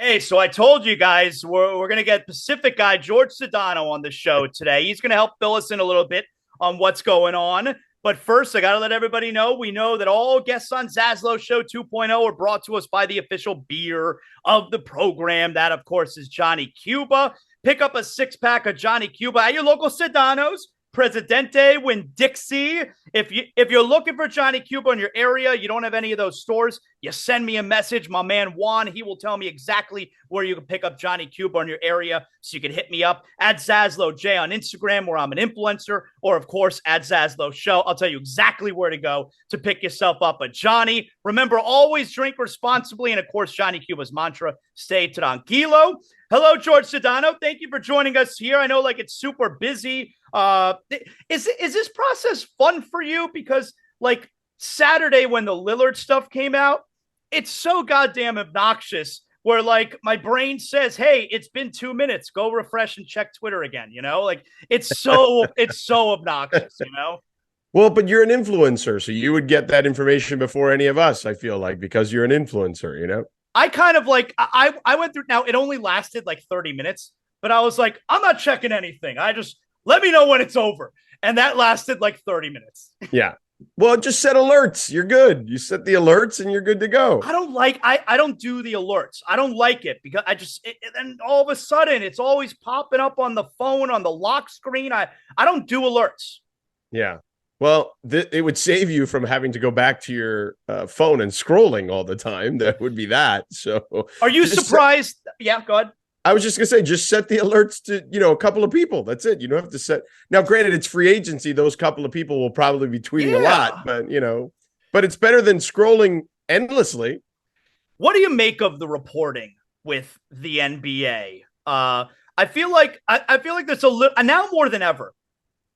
Hey, so I told you guys we're going to get Pacific guy Jorge Sedano on the show today. He's going to help fill us in a little bit on what's going on. But first, I got to let everybody know we know that all guests on ZASLOW Show 2.0 are brought to us by the official beer of the program. That, of course, is Johnny Cuba. Pick up a six-pack of Johnny Cuba at your local Sedano's. Presidente, Winn-Dixie. If you're looking for Johnny Cuba in your area, you don't have any of those stores, you send me a message. My man Juan, he will tell me exactly where you can pick up Johnny Cuba in your area. So you can hit me up at ZASLOW J on Instagram, where I'm an influencer, or of course at ZASLOW Show. I'll tell you exactly where to go to pick yourself up a Johnny. Remember, always drink responsibly. And of course, Johnny Cuba's mantra, stay tranquilo. Hello, Jorge Sedano. Thank you for joining us here. I know it's super busy. Is this process fun for you? Because Saturday when the Lillard stuff came out, it's so goddamn obnoxious where my brain says, hey, it's been 2 minutes. Go refresh and check Twitter again. It's so obnoxious, Well, but you're an influencer, so you would get that information before any of us, I feel like, because you're an influencer, I kind of I went through. Now it only lasted 30 minutes, but I was like, I'm not checking anything. I just let me know when it's over. And that lasted 30 minutes. Yeah. Well, just set alerts. You're good. You set the alerts and you're good to go. I don't do the alerts. I don't like it because and all of a sudden it's always popping up on the phone, on the lock screen. I don't do alerts. Yeah. Well, it would save you from having to go back to your phone and scrolling all the time. That would be that. So are you surprised? Yeah, go ahead. I was just going to say, just set the alerts to, a couple of people. That's it. You don't have to set. Now, granted, it's free agency. Those couple of people will probably be tweeting a lot, but it's better than scrolling endlessly. What do you make of the reporting with the NBA? I feel like there's a little, now more than ever,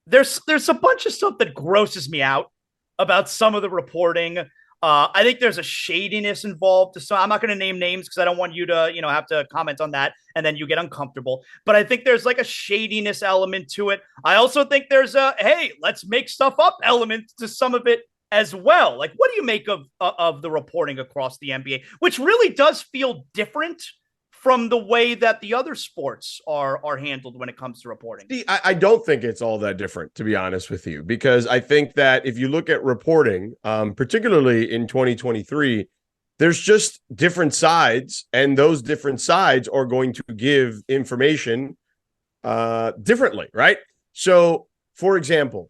there's a bunch of stuff that grosses me out about some of the reporting. I think there's a shadiness involved. So I'm not going to name names because I don't want you to, have to comment on that and then you get uncomfortable. But I think there's a shadiness element to it. I also think there's a, hey, let's make stuff up element to some of it as well. What do you make of the reporting across the NBA, which really does feel different from the way that the other sports are handled when it comes to reporting? See, I don't think it's all that different, to be honest with you, because I think that if you look at reporting, particularly in 2023, there's just different sides, and those different sides are going to give information differently, right? So, for example,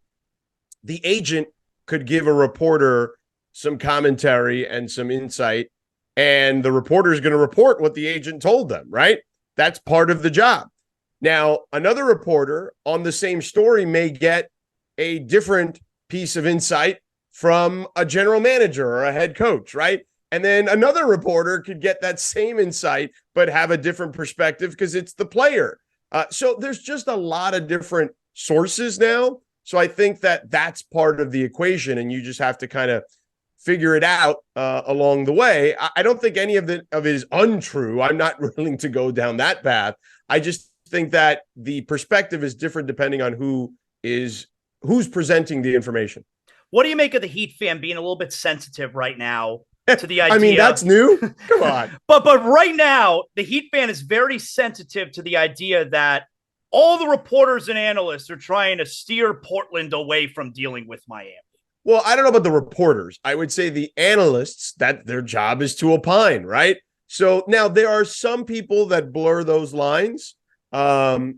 the agent could give a reporter some commentary and some insight, and the reporter is going to report what the agent told them, right? That's part of the job. Now, another reporter on the same story may get a different piece of insight from a general manager or a head coach, right? And then another reporter could get that same insight, but have a different perspective because it's the player. So there's just a lot of different sources now. So I think that that's part of the equation, and you just have to kind of figure it out along the way. I don't think any of it is untrue. I'm not willing to go down that path. I just think that the perspective is different depending on who's presenting the information. What do you make of the Heat fan being a little bit sensitive right now to the idea? I mean, that's new. Come on. but right now, the Heat fan is very sensitive to the idea that all the reporters and analysts are trying to steer Portland away from dealing with Miami. Well, I don't know about the reporters. I would say the analysts, that their job is to opine, right? So now there are some people that blur those lines. So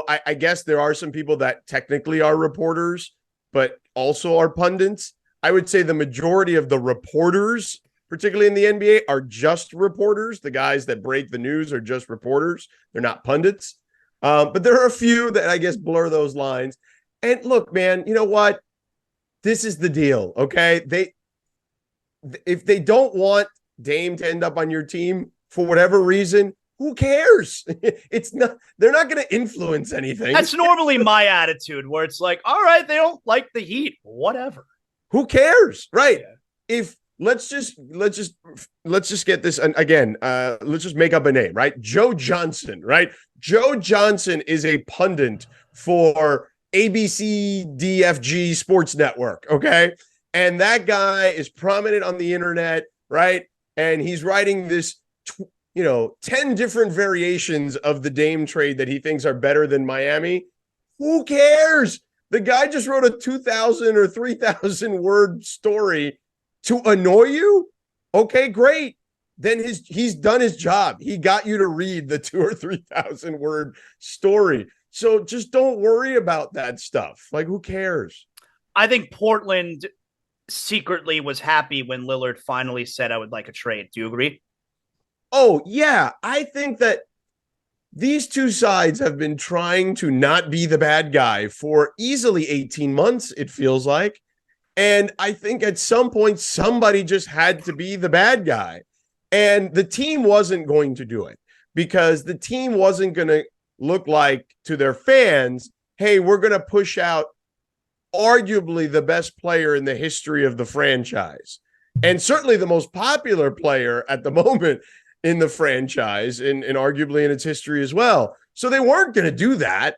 I guess there are some people that technically are reporters, but also are pundits. I would say the majority of the reporters, particularly in the NBA, are just reporters. The guys that break the news are just reporters. They're not pundits. But there are a few that I guess blur those lines. And look, man, you know what? This is the deal, okay? If they don't want Dame to end up on your team for whatever reason, who cares? They're not going to influence anything. That's normally my attitude, where it's like, all right, they don't like the Heat, whatever. Who cares, right? Yeah. If let's just get this, and again, let's just make up a name, right? Joe Johnson, right? Joe Johnson is a pundit for ABCDFG Sports Network, okay? And that guy is prominent on the internet, right? And he's writing this 10 different variations of the Dame trade that he thinks are better than Miami. Who cares? The guy just wrote a 2,000 or 3,000 word story to annoy you. Okay, great. Then he's done his job. He got you to read the 2,000 or 3,000 word story. So just don't worry about that stuff. Like, who cares? I think Portland secretly was happy when Lillard finally said, I would like a trade. Do you agree? Oh, yeah. I think that these two sides have been trying to not be the bad guy for easily 18 months, it feels like. And I think at some point, somebody just had to be the bad guy. And the team wasn't going to do it because the team wasn't going to look like to their fans, hey, we're going to push out arguably the best player in the history of the franchise. And certainly the most popular player at the moment in the franchise and arguably in its history as well. So they weren't going to do that.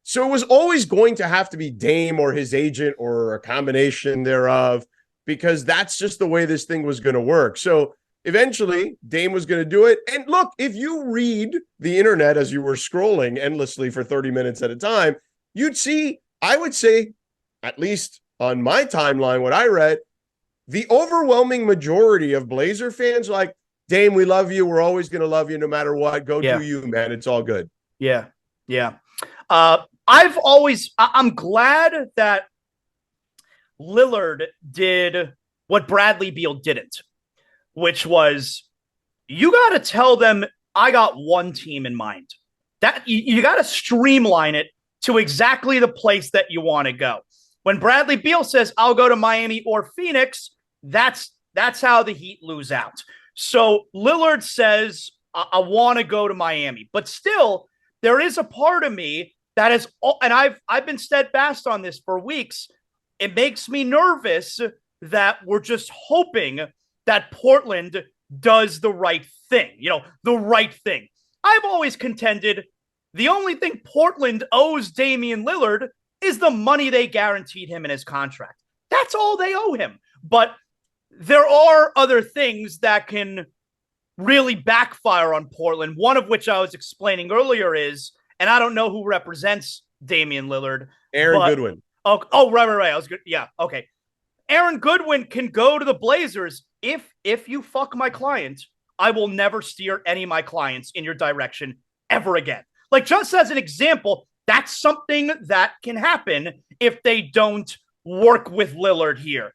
So it was always going to have to be Dame or his agent or a combination thereof, because that's just the way this thing was going to work. So eventually Dame was going to do it. And look, if you read the internet as you were scrolling endlessly for 30 minutes at a time, you'd see, I would say, at least on my timeline, what I read, the overwhelming majority of Blazer fans are like, Dame, we love you. We're always going to love you no matter what. Go do you, man. It's all good. Yeah. Yeah. I'm glad that Lillard did what Bradley Beal didn't, which was, you got to tell them, I got one team in mind. That you got to streamline it to exactly the place that you want to go. When Bradley Beal says, I'll go to Miami or Phoenix, that's how the Heat lose out. So Lillard says, I want to go to Miami, but still there is a part of me that is, and I've been steadfast on this for weeks. It makes me nervous that we're just hoping that Portland does the right thing, the right thing. I've always contended the only thing Portland owes Damian Lillard is the money they guaranteed him in his contract. That's all they owe him. But there are other things that can really backfire on Portland, one of which I was explaining earlier is, and I don't know who represents Damian Lillard. Aaron Goodwin. Oh, right. I was good. Yeah, okay. Aaron Goodwin can go to the Blazers. If you fuck my client, I will never steer any of my clients in your direction ever again. Like, just as an example, that's something that can happen if they don't work with Lillard here.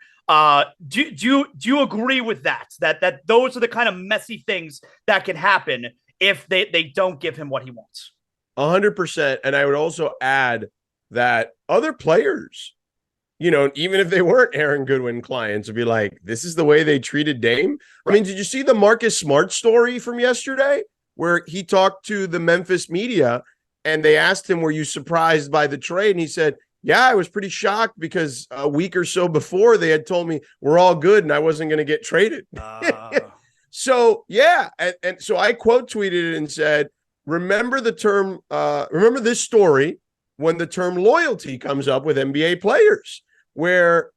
Do you agree with that? That those are the kind of messy things that can happen if they don't give him what he wants? 100%. And I would also add that other players, even if they weren't Aaron Goodwin clients, would be like, this is the way they treated Dame. Right. I mean, did you see the Marcus Smart story from yesterday where he talked to the Memphis media and they asked him, were you surprised by the trade? And he said, yeah, I was pretty shocked because a week or so before they had told me we're all good and I wasn't going to get traded. So, yeah. And so I quote tweeted it and said, remember this story when the term loyalty comes up with NBA players, where,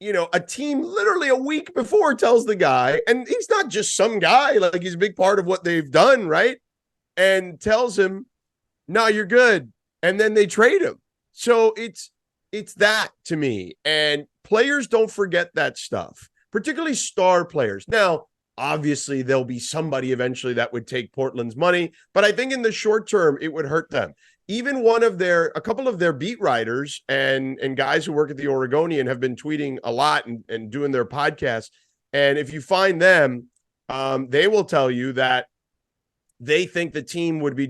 a team literally a week before tells the guy, and he's not just some guy, like he's a big part of what they've done, right? And tells him, no, you're good. And then they trade him. So it's that to me. And players don't forget that stuff, particularly star players. Now, obviously, there'll be somebody eventually that would take Portland's money, but I think in the short term, it would hurt them. Even a couple of their beat writers and guys who work at the Oregonian have been tweeting a lot and doing their podcasts. And if you find them, they will tell you that they think the team would be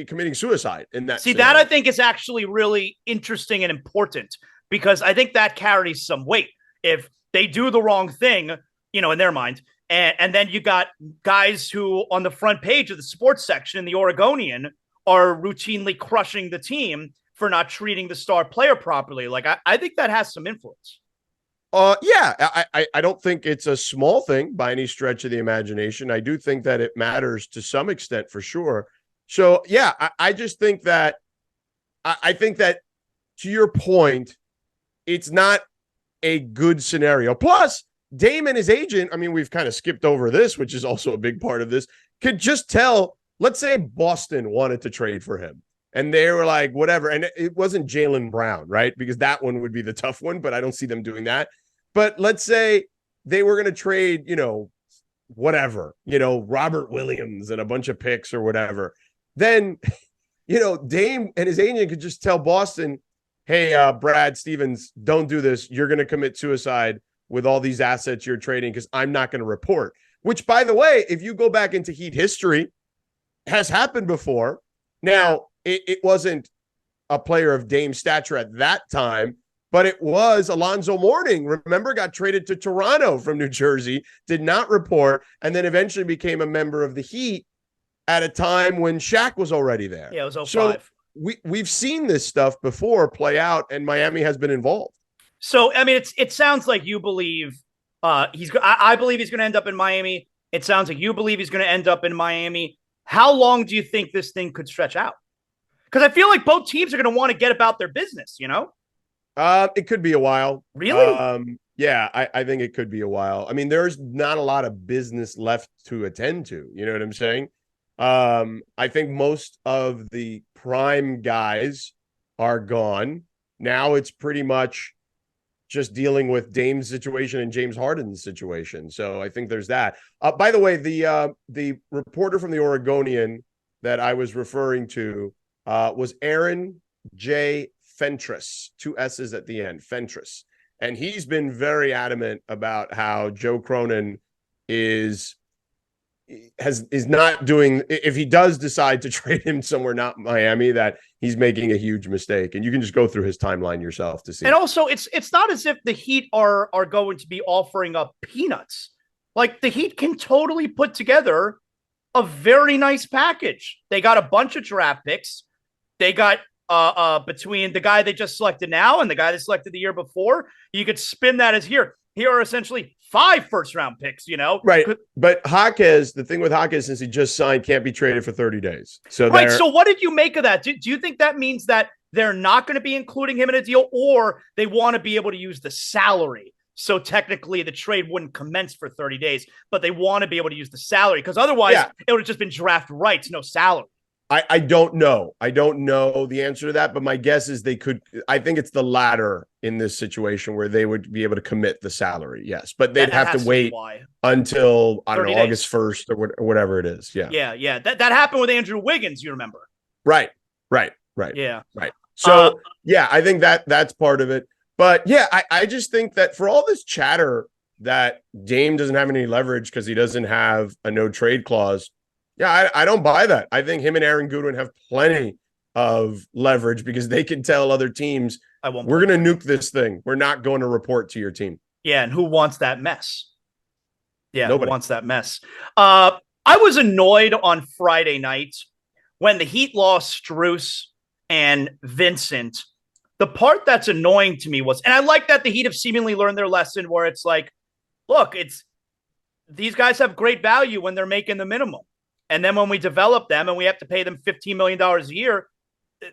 committing suicide in that. See, that I think is actually really interesting and important, because I think that carries some weight. If they do the wrong thing, in their mind, and then you got guys who on the front page of the sports section in the Oregonian are routinely crushing the team for not treating the star player properly. Like, I think that has some influence. Yeah, I don't think it's a small thing by any stretch of the imagination. I do think that it matters to some extent for sure. So, yeah, I just think that I think that, to your point, it's not a good scenario. Plus, Dame and his agent, I mean, we've kind of skipped over this, which is also a big part of this. could just tell, let's say Boston wanted to trade for him and they were like, whatever. And it wasn't Jaylen Brown, right? Because that one would be the tough one, but I don't see them doing that. But let's say they were going to trade, whatever, Robert Williams and a bunch of picks or whatever. Then, Dame and his agent could just tell Boston, hey, Brad Stevens, don't do this. You're going to commit suicide with all these assets you're trading because I'm not going to report. Which, by the way, if you go back into Heat history, has happened before. Now, it wasn't a player of Dame's stature at that time, but it was Alonzo Mourning. Remember, got traded to Toronto from New Jersey, did not report, and then eventually became a member of the Heat at a time when Shaq was already there. Yeah, it was 05. So we've seen this stuff before play out, and Miami has been involved. So, I mean, it sounds like you believe I believe he's going to end up in Miami. It sounds like you believe he's going to end up in Miami. How long do you think this thing could stretch out? Because I feel like both teams are going to want to get about their business, It could be a while. Really? Yeah, I think it could be a while. I mean, there's not a lot of business left to attend to. You know what I'm saying? I think most of the prime guys are gone. Now it's pretty much just dealing with Dame's situation and James Harden's situation. So I think there's that. By the way, the reporter from the Oregonian that I was referring to was Aaron J. Fentress, 2 S's at the end, Fentress. And he's been very adamant about how Joe Cronin is not doing, if he does decide to trade him somewhere not Miami, that he's making a huge mistake. And you can just go through his timeline yourself to see. And also, it's not as if the Heat are going to be offering up peanuts. Like, the Heat can totally put together a very nice package. They got a bunch of draft picks. They got between the guy they just selected now and the guy they selected the year before, you could spin that as here are essentially 5 first-round picks, Right. But Jaquez, the thing with Jaquez, since he just signed, can't be traded for 30 days. So right. So what did you make of that? Do you think that means that they're not going to be including him in a deal, or they want to be able to use the salary? So technically the trade wouldn't commence for 30 days, but they want to be able to use the salary because otherwise it would have just been draft rights, no salary. I don't know. I don't know the answer to that, but my guess is they could. I think it's the latter in this situation where they would be able to commit the salary. Yes, but they'd have to wait until, I don't know, August 1st or whatever it is. Yeah. Yeah. That happened with Andrew Wiggins, you remember. Right. Yeah. Right. So, I think that's part of it. But yeah, I just think that for all this chatter that Dame doesn't have any leverage because he doesn't have a no trade clause. Yeah, I don't buy that. I think him and Aaron Goodwin have plenty of leverage because they can tell other teams, we're going to nuke this thing. We're not going to report to your team. Yeah, and who wants that mess? Yeah, nobody who wants that mess. I was annoyed on Friday night when the Heat lost Strus and Vincent. The part that's annoying to me was, and I like that the Heat have seemingly learned their lesson where it's like, look, these guys have great value when they're making the minimum. And then when we develop them and we have to pay them $15 million a year,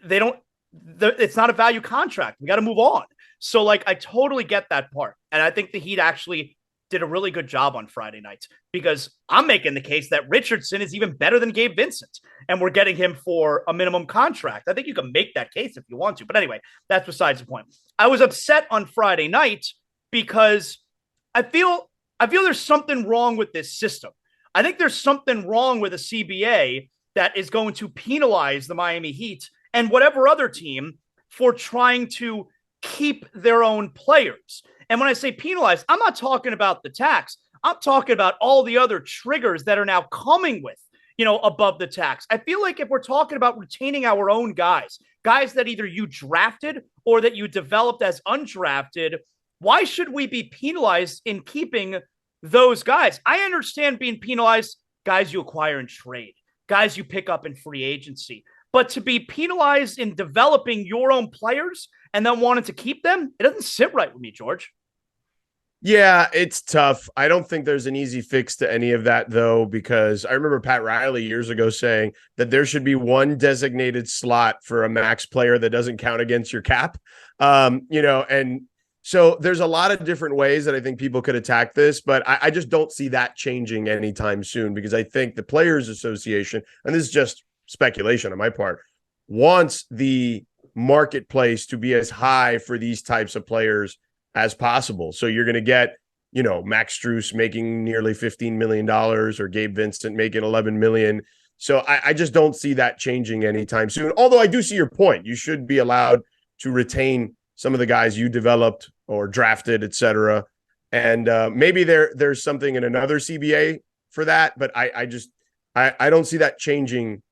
it's not a value contract. We got to move on. So, I totally get that part. And I think the Heat actually did a really good job on Friday nights because I'm making the case that Richardson is even better than Gabe Vincent. And we're getting him for a minimum contract. I think you can make that case if you want to. But anyway, that's besides the point. I was upset on Friday night because I feel there's something wrong with this system. I think there's something wrong with a CBA that is going to penalize the Miami Heat and whatever other team for trying to keep their own players. And when I say penalize, I'm not talking about the tax. I'm talking about all the other triggers that are now coming with, above the tax. I feel like if we're talking about retaining our own guys that either you drafted or that you developed as undrafted, why should we be penalized in keeping those guys? I understand being penalized, guys you acquire in trade, guys you pick up in free agency, but to be penalized in developing your own players and then wanting to keep them, it doesn't sit right with me, George. Yeah, it's tough. I don't think there's an easy fix to any of that, though, because I remember Pat Riley years ago saying that there should be one designated slot for a max player that doesn't count against your cap. And So there's a lot of different ways that I think people could attack this, but I just don't see that changing anytime soon, because I think the Players Association, and this is just speculation on my part, wants the marketplace to be as high for these types of players as possible. So you're going to get, Max Strus making nearly $15 million or Gabe Vincent making $11 million. So I just don't see that changing anytime soon. Although I do see your point. You should be allowed to retain some of the guys you developed or drafted, et cetera. And maybe there's something in another CBA for that, but I don't see that changing,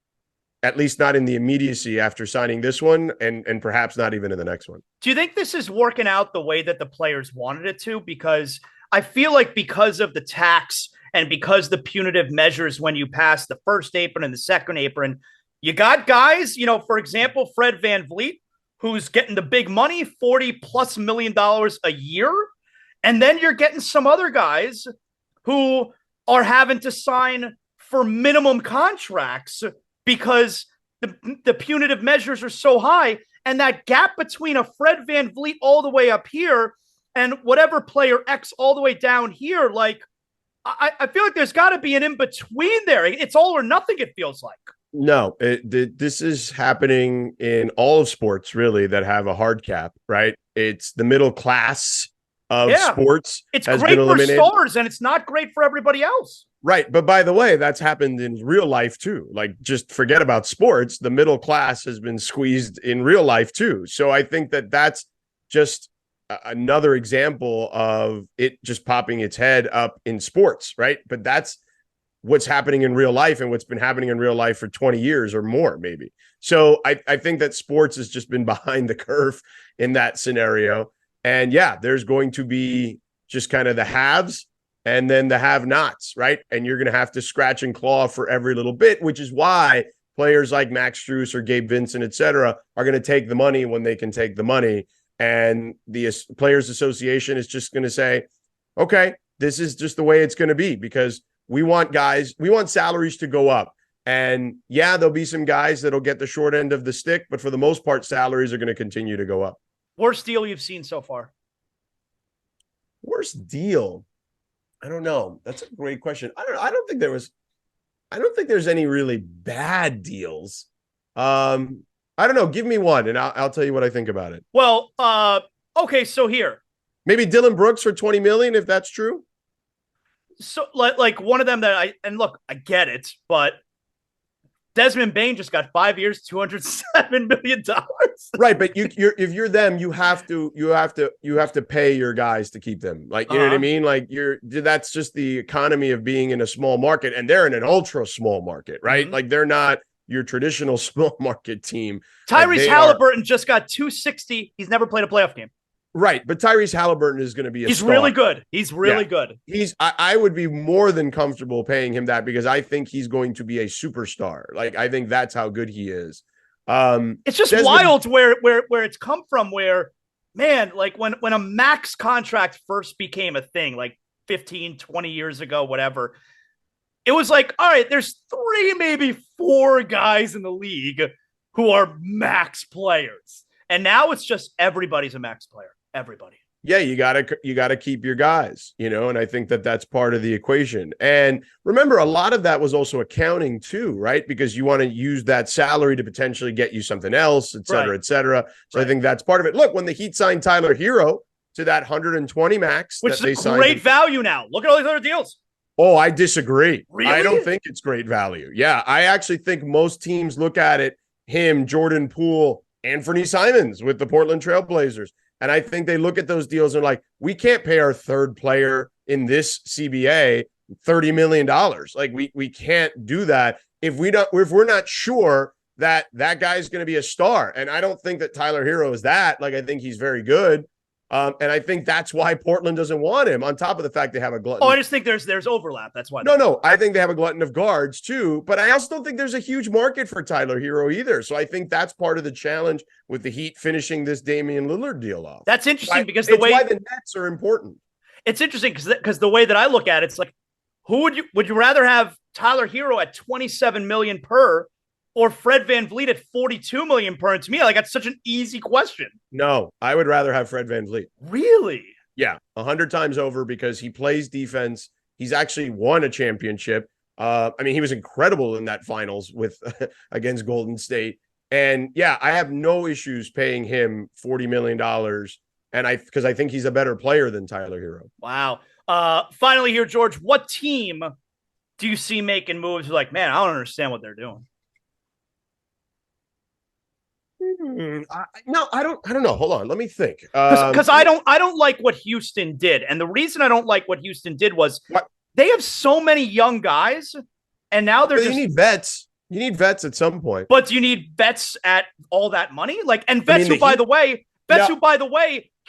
at least not in the immediacy after signing this one, and perhaps not even in the next one. Do you think this is working out the way that the players wanted it to? Because I feel like because of the tax and because the punitive measures when you pass the first apron and the second apron, you got guys, for example, Fred VanVleet, who's getting the big money, $40+ million a year. And then you're getting some other guys who are having to sign for minimum contracts because the punitive measures are so high. And that gap between a Fred VanVleet all the way up here and whatever player X all the way down here, like, I feel like there's got to be an in-between there. It's all or nothing, it feels like. No, this is happening in all of sports, really, that have a hard cap, right? It's the middle class of sports. It's great for stars, and it's not great for everybody else. Right. But by the way, that's happened in real life, too. Like, just forget about sports. The middle class has been squeezed in real life, too. So I think that that's just another example of it just popping its head up in sports, right? But that's what's happening in real life and what's been happening in real life for 20 years or more, maybe. So I think that sports has just been behind the curve in that scenario. And yeah, there's going to be just kind of the haves and then the have-nots, right? And you're going to have to scratch and claw for every little bit, which is why players like Max Strus or Gabe Vincent, et cetera, are going to take the money when they can take the money. And the Players Association is just going to say, okay, this is just the way it's going to be, because we want salaries to go up. And yeah, there'll be some guys that'll get the short end of the stick, but for the most part, salaries are going to continue to go up. Worst deal you've seen so far? Worst deal? I don't know. That's a great question. I don't think there's any really bad deals. I don't know. Give me one and I'll tell you what I think about it. Well, okay. So here, maybe Dylan Brooks for $20 million, if that's true. So like one of them that look, I get it, but Desmond Bane just got 5 years, $207 million. Right, but if you're them, you have to pay your guys to keep them. Like, you know what I mean? Like, that's just the economy of being in a small market, and they're in an ultra small market, right? Mm-hmm. Like, they're not your traditional small market team. Tyrese Halliburton just got $260. He's never played a playoff game. Right, but Tyrese Halliburton is going to be a star. Really good. He's really good. I would be more than comfortable paying him that, because I think he's going to be a superstar. Like, I think that's how good he is. It's just wild where it's come from, where, man, like when a max contract first became a thing, like 15, 20 years ago, whatever, it was like, all right, there's 3, maybe 4 guys in the league who are max players. And now it's just everybody's a max player. Everybody. Yeah, you gotta keep your guys, and I think that that's part of the equation. And remember, a lot of that was also accounting too, right? Because you want to use that salary to potentially get you something else, et cetera, et cetera. So I think that's part of it. Look, when the Heat signed Tyler Hero to that 120 max, which is a great value now. Look at all these other deals. Oh, I disagree. Really? I don't think it's great value. Yeah, I actually think most teams look at it, him, Jordan Poole, Anthony Simons with the Portland Trailblazers. And I think they look at those deals and are like, we can't pay our third player in this CBA $30 million. Like, we can't do that if we're not sure that guy's going to be a star. And I don't think that Tyler Hero is that. Like, I think he's very good. And I think that's why Portland doesn't want him, on top of the fact they have a glutton. Oh, I just think there's overlap. That's why. No. I think they have a glutton of guards too, but I also don't think there's a huge market for Tyler Hero either. So I think that's part of the challenge with the Heat finishing this Damian Lillard deal off. That's interesting, because why the Nets are important. It's interesting because the way that I look at it, it's like, would you rather have Tyler Hero at $27 million per, or Fred VanVleet at 42 million per? And to me, like, that's such an easy question. No, I would rather have Fred VanVleet. Really? Yeah, 100 times over, because he plays defense. He's actually won a championship. I mean, he was incredible in that finals with against Golden State. And yeah, I have no issues paying him $40 million. And because I think he's a better player than Tyler Hero. Wow. Finally here, George, what team do you see making moves? Like, man, I don't understand what they're doing. No, I don't know. Hold on. Let me think. Because I don't like what Houston did. And the reason I don't like what Houston did was they have so many young guys, and now they're you need vets. You need vets at some point. But do you need vets at all that money? Like, and vets who, by the way,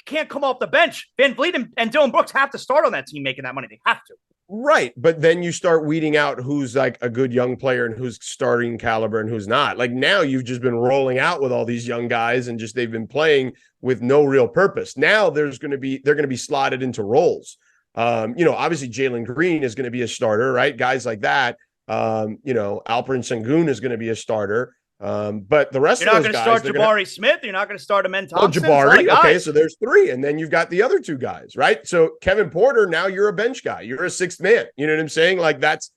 can't come off the bench. VanVleet and Dillon Brooks have to start on that team making that money. They have to. Right. But then you start weeding out who's like a good young player and who's starting caliber and who's not. Like, now you've just been rolling out with all these young guys, and just they've been playing with no real purpose. Now they're going to be slotted into roles. Obviously Jalen Green is going to be a starter, right? Guys like that. Alperen Sengun is going to be a starter. But the rest of those guys, you're not going to start Jabari Smith. You're not going to start Amen Thompson. Jabari. Okay, so there's three, and then you've got the other two guys, right? So Kevin Porter, now you're a bench guy. You're a sixth man. You know what I'm saying? Like, that's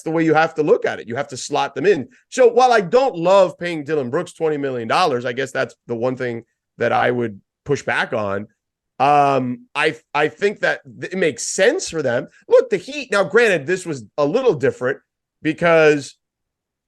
the way you have to look at it. You have to slot them in. So while I don't love paying Dillon Brooks $20 million, I guess that's the one thing that I would push back on. I think that it makes sense for them. Look, the Heat. Now, granted, this was a little different because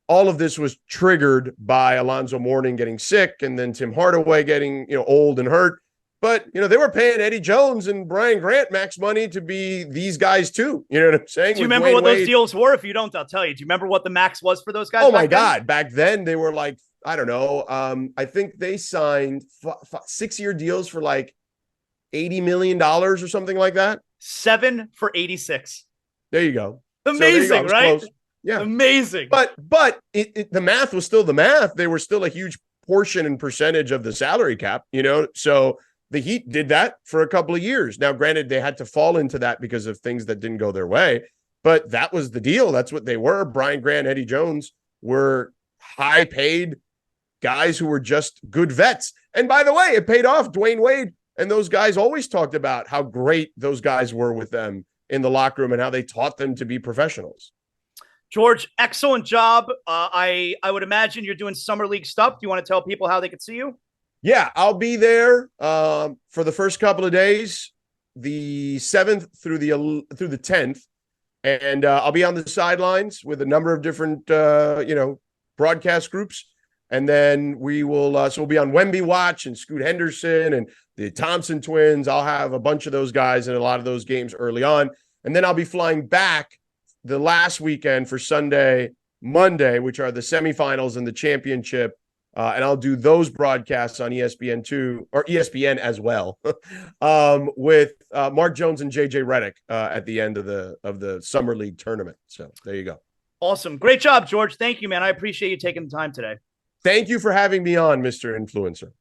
all of this was triggered by Alonzo Mourning getting sick, and then Tim Hardaway getting, old and hurt. But, they were paying Eddie Jones and Brian Grant max money to be these guys too. You know what I'm saying? Do you remember what those deals were? If you don't, I'll tell you. Do you remember what the max was for those guys? Oh my God. Back then they were like, I don't know. I think they signed 6-year deals for like $80 million or something like that. 7 for 86. There you go. Amazing, right? Close. Yeah. Amazing. But the math was still the math. They were still a huge portion and percentage of the salary cap, so the Heat did that for a couple of years. Now, granted, they had to fall into that because of things that didn't go their way, but that was the deal. That's what they were. Brian Grant, Eddie Jones were high paid guys who were just good vets. And by the way, it paid off. Dwayne Wade and those guys always talked about how great those guys were with them in the locker room and how they taught them to be professionals. George, excellent job. I would imagine you're doing summer league stuff. Do you want to tell people how they can see you? Yeah, I'll be there for the first couple of days, the 7th through the 10th, and I'll be on the sidelines with a number of different broadcast groups, and then we will. So we'll be on Wemby Watch and Scoot Henderson and the Thompson twins. I'll have a bunch of those guys in a lot of those games early on, and then I'll be flying back the last weekend for Sunday, Monday, which are the semifinals and the championship. And I'll do those broadcasts on ESPN2 or ESPN as well with Mark Jones and JJ Redick at the end of the Summer League tournament. So there you go. Awesome. Great job, George. Thank you, man. I appreciate you taking the time today. Thank you for having me on, Mr. Influencer.